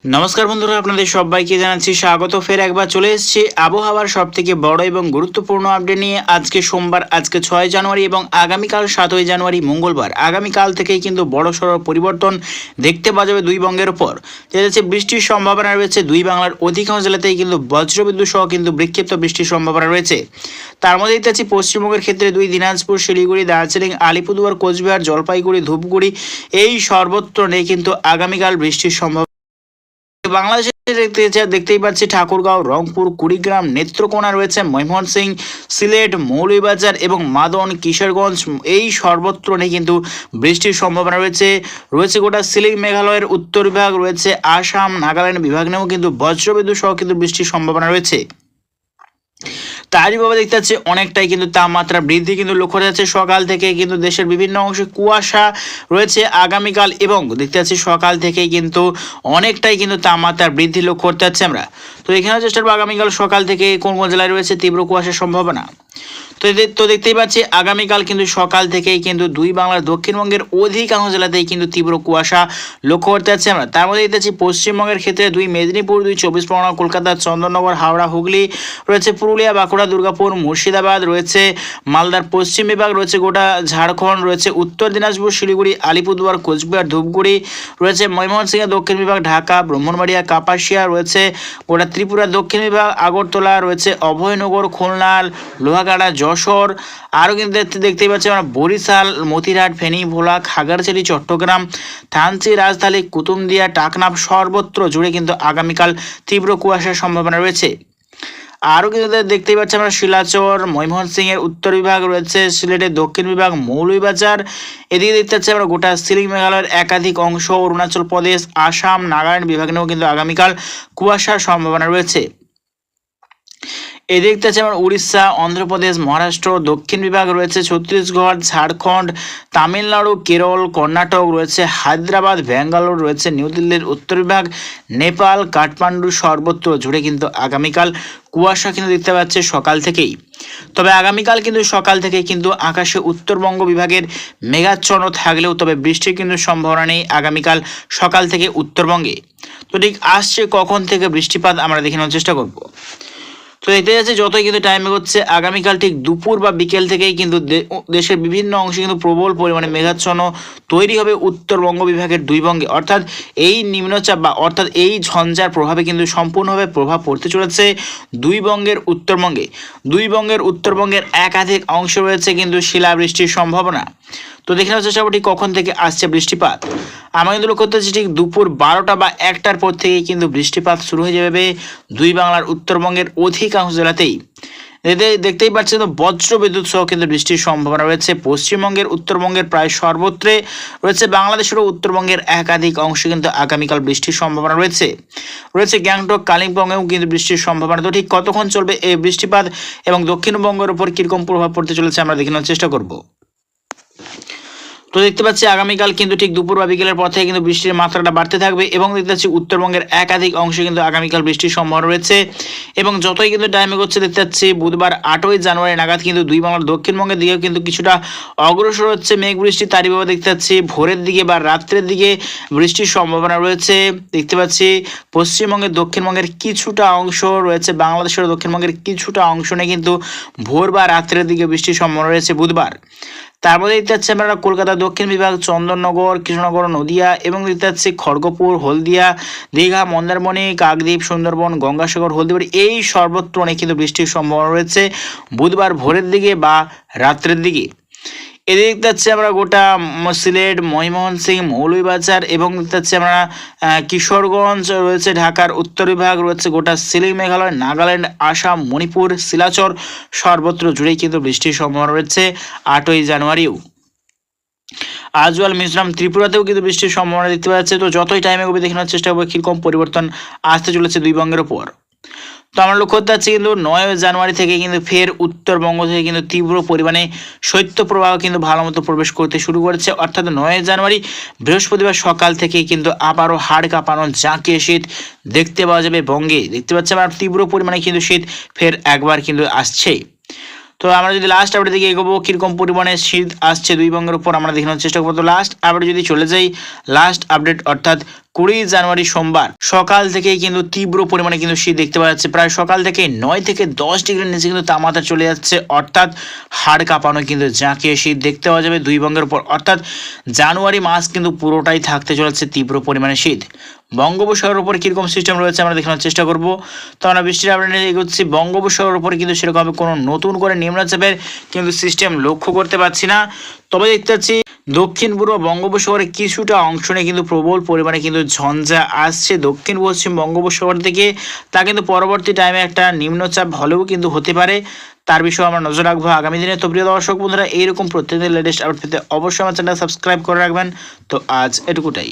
নমস্কার বন্ধুরা, আপনাদের সবাইকে জানাচ্ছি স্বাগত। ফের একবার চলে এসেছি আবহাওয়ার সবথেকে বড় এবং গুরুত্বপূর্ণ আপডেট নিয়ে। আজকে সোমবার, আজকে 6 জানুয়ারি এবং আগামীকাল 7 জানুয়ারি মঙ্গলবার। আগামীকাল থেকেই কিন্তু বড়সড় পরিবর্তন দেখতে পাওয়া যাবে দুই বঙ্গের উপর। দেখা যাচ্ছে বৃষ্টির সম্ভাবনা রয়েছে দুই বাংলার অধিকাংশ জেলাতেই, কিন্তু বজ্রবিদ্যুৎ সহ কিন্তু বিক্ষিপ্ত বৃষ্টির সম্ভাবনা রয়েছে। তার মধ্যে দেখতে পাচ্ছি পশ্চিমবঙ্গের ক্ষেত্রে দিনাজপুর, শিলিগুড়ি, দার্জিলিং, আলিপুরদুয়ার, কোচবিহার, জলপাইগুড়ি, ধূপগুড়ি এই সর্বত্র নেই কিন্তু আগামীকাল বৃষ্টির সম্ভাবনা। বাংলাদেশে দেখতেই পাচ্ছি ঠাকুরগাঁও, রংপুর, কুড়িগ্রাম, নেত্রকোনা রয়েছে, ময়মনসিং, সিলেট, মৌলভীবাজার এবং মাদন, কিশোরগঞ্জ এই সর্বত্র নেই কিন্তু বৃষ্টির সম্ভাবনা রয়েছে। গোটা সিলিং মেঘালয়ের উত্তর বিভাগ রয়েছে, আসাম, নাগাল্যান্ড বিভাগ নিয়েও কিন্তু বজ্রবিদ্যুৎ সহ কিন্তু বৃষ্টির সম্ভাবনা রয়েছে। তারই ভাবে দেখতে পাচ্ছি অনেকটাই কিন্তু তাপমাত্রা বৃদ্ধি কিন্তু লক্ষ্য যাচ্ছে। সকাল থেকে কিন্তু দেশের বিভিন্ন অংশে কুয়াশা রয়েছে আগামীকাল, এবং দেখতে পাচ্ছি সকাল থেকেই কিন্তু অনেকটাই কিন্তু তাপমাত্রা বৃদ্ধি লক্ষ্য করতে যাচ্ছে আমরা। তো এখানে চেষ্টা করবো আগামীকাল সকাল থেকে কোন কোন জেলায় রয়েছে তীব্র কুয়াশার সম্ভাবনা। তো দেখতেই পাচ্ছি আগামীকাল কিন্তু সকাল থেকেই কিন্তু দুই বাংলার দক্ষিণবঙ্গের অধিকাংশ জেলাতেই কিন্তু তীব্র কুয়াশা লক্ষ্য করতে যাচ্ছে আমরা। তার মধ্যে দেখতে পাচ্ছি পশ্চিমবঙ্গের ক্ষেত্রে দুই মেদিনীপুর, দুই চব্বিশ পরগনা, কলকাতা, চন্দননগর, হাওড়া, হুগলি রয়েছে, পুরুলিয়া, বাঁকুড়া, দুর্গাপুর, মুর্শিদাবাদ রয়েছে, মালদার পশ্চিম বিভাগ রয়েছে, গোটা ঝাড়খণ্ড রয়েছে, উত্তর দিনাজপুর, শিলিগুড়ি, আলিপুরদুয়ার, কোচবিহার, ধূপগুড়ি রয়েছে, ময়মনসিংহের দক্ষিণ বিভাগ, ঢাকা, ব্রাহ্মণবাড়িয়া, কাপাসিয়া রয়েছে, গোটা ত্রিপুরা দক্ষিণ বিভাগ, আগরতলা রয়েছে, অভয়নগর, খুলনা, লোহাগাড়া, যশোর, আরও কিন্তু দেখতেই পাচ্ছি আমরা বরিশাল, মতিরহাট, ফেনী, ভোলা, খাগড়াছড়ি, চট্টগ্রাম, থানচি, রাজধানী, কুতুবদিয়া, টাকনাফ সর্বত্র জুড়ে কিন্তু আগামীকাল তীব্র কুয়াশার সম্ভাবনা রয়েছে। আরও কিন্তু দেখতেই পাচ্ছি আমরা শিলাচর, ময়মনসিংহের উত্তর বিভাগ রয়েছে, সিলেটের দক্ষিণ বিভাগ, মৌলভীবাজার, এদিকে দেখতে পাচ্ছি আমরা গোটা সিলিং মেঘালয়ের একাধিক অংশ, অরুণাচল প্রদেশ, আসাম, নাগাল্যান্ড বিভাগ নিয়েও কিন্তু আগামীকাল কুয়াশার সম্ভাবনা রয়েছে। এই দেখতে পাচ্ছি আমার উড়িষ্যা, অন্ধ্রপ্রদেশ, মহারাষ্ট্র, দক্ষিণ বিভাগ রয়েছে, ছত্তিশগড়, ঝাড়খণ্ড, তামিলনাড়ু, কেরল, কর্ণাটক রয়েছে, হায়দ্রাবাদ, ব্যাঙ্গালোর রয়েছে, নিউ দিল্লির উত্তর বিভাগ, নেপাল, কাঠমান্ডু সর্বত্র জুড়ে কিন্তু আগামীকাল কুয়াশা কিন্তু দেখতে পাচ্ছে সকাল থেকেই। তবে আগামীকাল কিন্তু সকাল থেকে কিন্তু আকাশে উত্তরবঙ্গ বিভাগের মেঘাচ্ছন্ন থাকলেও তবে বৃষ্টির কিন্তু সম্ভাবনা নেই আগামীকাল সকাল থেকে উত্তরবঙ্গে। তো ঠিক আসছে কখন থেকে বৃষ্টিপাত আমরা দেখে নেওয়ার চেষ্টা করব। তো এতে আছে যতই কিন্তু টাইম এগোচ্ছে আগামীকাল ঠিক দুপুর বা বিকেল থেকেই কিন্তু দেশের বিভিন্ন অংশে কিন্তু প্রবল পরিমাণে মেঘাচ্ছন্ন তৈরি হবে উত্তরবঙ্গ বিভাগের দুই বঙ্গে। অর্থাৎ এই নিম্নচাপ বা অর্থাৎ এই ঝঞ্ঝার প্রভাবে কিন্তু সম্পূর্ণভাবে প্রভাব পড়তে চলেছে দুই বঙ্গের উত্তরবঙ্গের একাধিক অংশ রয়েছে কিন্তু শিলাবৃষ্টির সম্ভাবনা। তো দেখে নেওয়ার চেষ্টা করছি কখন থেকে আসছে বৃষ্টিপাত। আমরা কিন্তু লক্ষ্য করতেছি ঠিক দুপুর 12টা বা 1টার পর থেকেই কিন্তু বৃষ্টিপাত শুরু হয়ে যাবে দুই বাংলার উত্তরবঙ্গের অধিকাংশ জেলাতেই। এতে দেখতেই পাচ্ছেন তো বজ্রবিদ্যুৎ সহ কিন্তু বৃষ্টির সম্ভাবনা রয়েছে পশ্চিমবঙ্গের, উত্তরবঙ্গের প্রায় সর্বত্রে রয়েছে, বাংলাদেশেরও উত্তরবঙ্গের একাধিক অংশে কিন্তু আগামীকাল বৃষ্টির সম্ভাবনা রয়েছে গ্যাংটক, কালিম্পংয়েও কিন্তু বৃষ্টির সম্ভাবনা। তো ঠিক কতক্ষণ চলবে এই বৃষ্টিপাত এবং দক্ষিণবঙ্গের উপর কীরকম প্রভাব পড়তে চলেছে আমরা দেখে নেওয়ার চেষ্টা করব। তো দেখতে পাচ্ছি আগামীকাল কিন্তু ঠিক দুপুর বা বিকেলের পর থেকে কিন্তু বৃষ্টির মাত্রাটা বাড়তে থাকবে, এবং দেখতে পাচ্ছি উত্তরবঙ্গের একাধিক অংশে কিন্তু আগামীকাল বৃষ্টির সম্ভাবনা রয়েছে। এবং যতই কিন্তু টাইম এগোচ্ছে দেখতে পাচ্ছি বুধবার 8ই জানুয়ারি নাগাদ কিন্তু দুই বাংলার দক্ষিণবঙ্গের দিকেও কিন্তু কিছুটা অগ্রসর হচ্ছে মেঘ বৃষ্টি। তারই ভাবে দেখতে পাচ্ছি ভোরের দিকে বা রাত্রের দিকে বৃষ্টির সম্ভাবনা রয়েছে। দেখতে পাচ্ছি পশ্চিমবঙ্গের, দক্ষিণবঙ্গের কিছুটা অংশ রয়েছে, বাংলাদেশের দক্ষিণবঙ্গের কিছুটা অংশ নিয়ে কিন্তু ভোর বা রাত্রের দিকে বৃষ্টির সম্ভাবনা রয়েছে বুধবার। তার মধ্যে দেখতে পাচ্ছি আমরা কলকাতা দক্ষিণ বিভাগ, চন্দননগর, কৃষ্ণনগর, নদিয়া, এবং দেখতে পাচ্ছি খড়গপুর, হলদিয়া, দীঘা, মন্দারমণি, কাকদ্বীপ, সুন্দরবন, গঙ্গাসাগর, হলদিবাড়ি এই সর্বত্র অনেক কিন্তু বৃষ্টির সম্ভাবনা রয়েছে বুধবার ভোরের দিকে বা রাত্রের দিকে। এদিকে দেখতে পাচ্ছি আমরা গোটা সিলেট, ময়মনসিংহ, মৌলভীবাজার, এবং দেখতে পাচ্ছি আমরা কিশোরগঞ্জ রয়েছে, ঢাকার উত্তর বিভাগ রয়েছে, গোটা সিলিং মেঘালয়, নাগাল্যান্ড, আসাম, মণিপুর, শিলাচর সর্বত্র জুড়েই কিন্তু বৃষ্টির সম্ভাবনা রয়েছে 8ই জানুয়ারিও। আজওয়াল, মিজোরাম, ত্রিপুরাতেও কিন্তু বৃষ্টির সম্ভাবনা দেখতে পাচ্ছে। তো যতই টাইম এগোবে দেখে নেওয়ার চেষ্টা করবো কীরকম পরিবর্তন আসতে চলেছে দুই বঙ্গের ওপর। তো আমরা লক্ষ্য করতে পারছি কিন্তু 9 জানুয়ারি থেকে কিন্তু ফের উত্তরবঙ্গ থেকে কিন্তু তীব্র পরিমাণে শৈত্যপ্রবাহ কিন্তু ভালো মতো প্রবেশ করতে শুরু করেছে। অর্থাৎ 9 জানুয়ারি বৃহস্পতিবার সকাল থেকে কিন্তু আবারও হাড় কাঁপানো জাঁকিয়ে শীত দেখতে পাওয়া যাবে বঙ্গে। দেখতে পাচ্ছি আমরা তীব্র পরিমাণে কিন্তু শীত ফের একবার কিন্তু আসছে। তো আমরা যদি লাস্ট আপডেট দিকে এগোবো কীরকম পরিমাণে শীত আসছে দুই বঙ্গের উপর আমরা দেখানোর চেষ্টা করবো। তো লাস্ট আপডেট যদি চলে যাই, লাস্ট আপডেট অর্থাৎ 20 জানুয়ারি সোমবার সকাল থেকেই কিন্তু তীব্র পরিমাণে কিন্তু শীত দেখতে পাওয়া যাচ্ছে। প্রায় সকাল থেকে 9 থেকে 10 ডিগ্রির নিচে কিন্তু তাপমাত্রা চলে যাচ্ছে, অর্থাৎ হাড় কাঁপানো কিন্তু জাঁকিয়ে শীত দেখতে পাওয়া যাবে দুই বঙ্গের উপর। অর্থাৎ জানুয়ারি মাস কিন্তু পুরোটাই থাকতে চলেছে তীব্র পরিমাণে শীত। বঙ্গোপসাগরের উপর কিরকম সিস্টেম রয়েছে আমরা দেখানোর চেষ্টা করব। তো আমরা বৃষ্টির আপডেট নিয়ে এগোচ্ছি। বঙ্গোপসাগরের উপরে কিন্তু সেরকম কোনো নতুন করে নিম্নচাপের কিন্তু সিস্টেম লক্ষ্য করতে পারছি না। তবে দেখতে পাচ্ছি দক্ষিণ পূর্ব বঙ্গোপসাগরে কিছুটা অংশ নিয়ে কিন্তু প্রবল পরিমাণে কিন্তু ঝঞ্ঝা আসছে দক্ষিণ পশ্চিম বঙ্গোপসাগর থেকে। তা কিন্তু পরবর্তী টাইমে একটা নিম্নচাপ হলেও কিন্তু হতে পারে, তার বিষয়ে আমরা নজর রাখবো আগামী দিনে। তো প্রিয় দর্শক বন্ধুরা, এইরকম প্রত্যেকদিন লেটেস্ট আপডেট পেতে অবশ্যই আমার চ্যানেল সাবস্ক্রাইব করে রাখবেন। তো আজ এটুকুটাই।